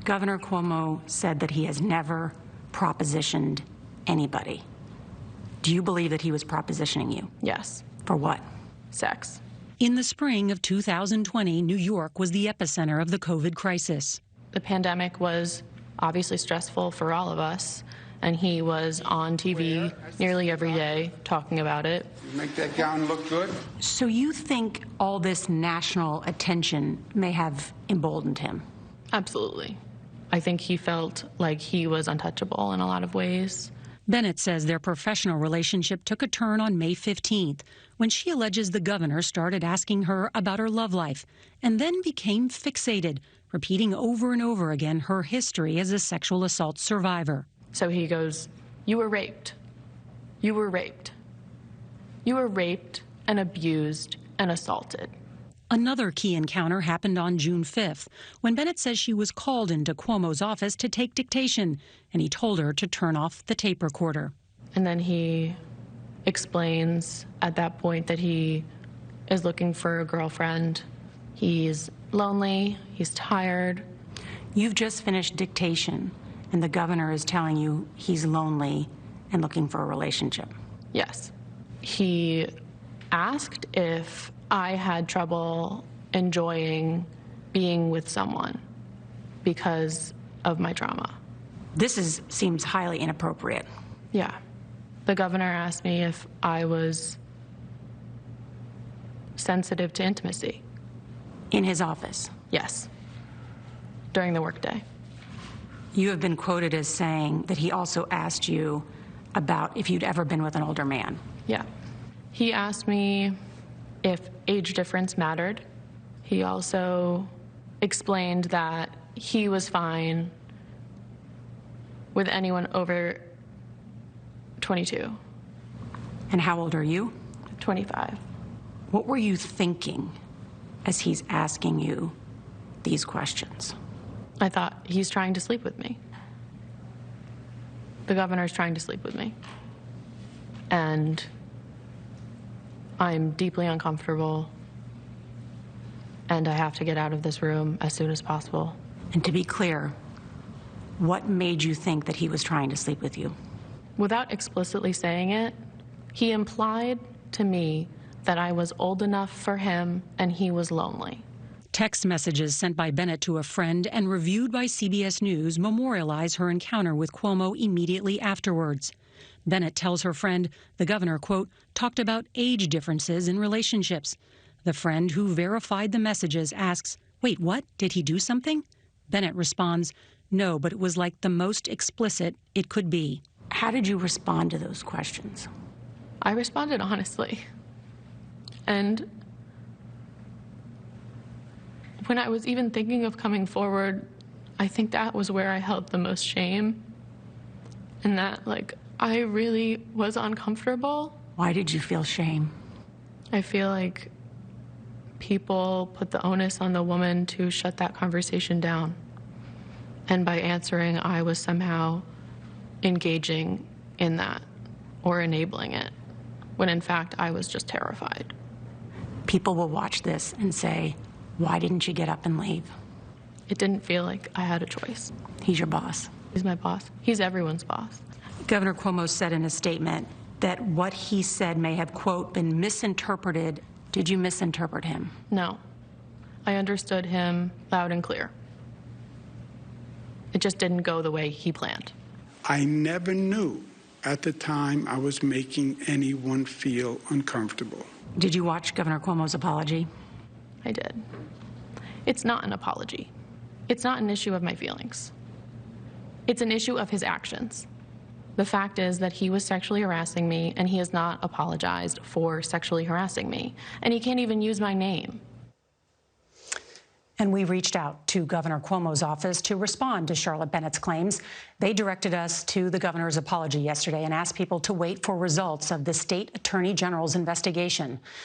Governor Cuomo said that he has never propositioned anybody. Do you believe that he was propositioning you? Yes. For what? Sex. In the spring of 2020, New York was the epicenter of the COVID crisis. The pandemic was obviously stressful for all of us, and he was on TV nearly every day talking about it. You make that gown look good? So you think all this national attention may have emboldened him? Absolutely. I think he felt like he was untouchable in a lot of ways. Bennett says their professional relationship took a turn on May 15th when she alleges the governor started asking her about her love life and then became fixated, repeating over and over again her history as a sexual assault survivor. So he goes, "You were raped. You were raped. You were raped and abused and assaulted." Another key encounter happened on June 5th, when Bennett says she was called into Cuomo's office to take dictation, and he told her to turn off the tape recorder. And then he explains at that point that he is looking for a girlfriend. He's lonely, he's tired. You've just finished dictation, and the governor is telling you he's lonely and looking for a relationship. Yes. He asked if I had trouble enjoying being with someone because of my trauma. This seems highly inappropriate. Yeah. The governor asked me if I was sensitive to intimacy. In his office? Yes. During the workday. You have been quoted as saying that he also asked you about if you'd ever been with an older man. Yeah. He asked me if age difference mattered. He also explained that he was fine with anyone over 22. And how old are you? 25. What were you thinking as he's asking you these questions? I thought, he's trying to sleep with me. The governor's trying to sleep with me. And I'm deeply uncomfortable, and I have to get out of this room as soon as possible. And to be clear, what made you think that he was trying to sleep with you? Without explicitly saying it, he implied to me that I was old enough for him and he was lonely. Text messages sent by Bennett to a friend and reviewed by CBS News memorialize her encounter with Cuomo immediately afterwards. Bennett tells her friend the governor, quote, talked about age differences in relationships. The friend who verified the messages asks, wait, what? Did he do something? Bennett responds, no, but it was like the most explicit it could be. How did you respond to those questions? I responded honestly. And when I was even thinking of coming forward, I think that was where I held the most shame. And that, like, I really was uncomfortable. Why did you feel shame? I feel like people put the onus on the woman to shut that conversation down. And by answering, I was somehow engaging in that or enabling it, when in fact I was just terrified. People will watch this and say, why didn't you get up and leave? It didn't feel like I had a choice. He's your boss. He's my boss. He's everyone's boss. Governor Cuomo said in a statement that what he said may have, quote, been misinterpreted. Did you misinterpret him? No. I understood him loud and clear. It just didn't go the way he planned. I never knew at the time I was making anyone feel uncomfortable. Did you watch Governor Cuomo's apology? I did. It's not an apology. It's not an issue of my feelings. It's an issue of his actions. The fact is that he was sexually harassing me, and he has not apologized for sexually harassing me. And he can't even use my name. And we reached out to Governor Cuomo's office to respond to Charlotte Bennett's claims. They directed us to the governor's apology yesterday and asked people to wait for results of the state attorney general's investigation.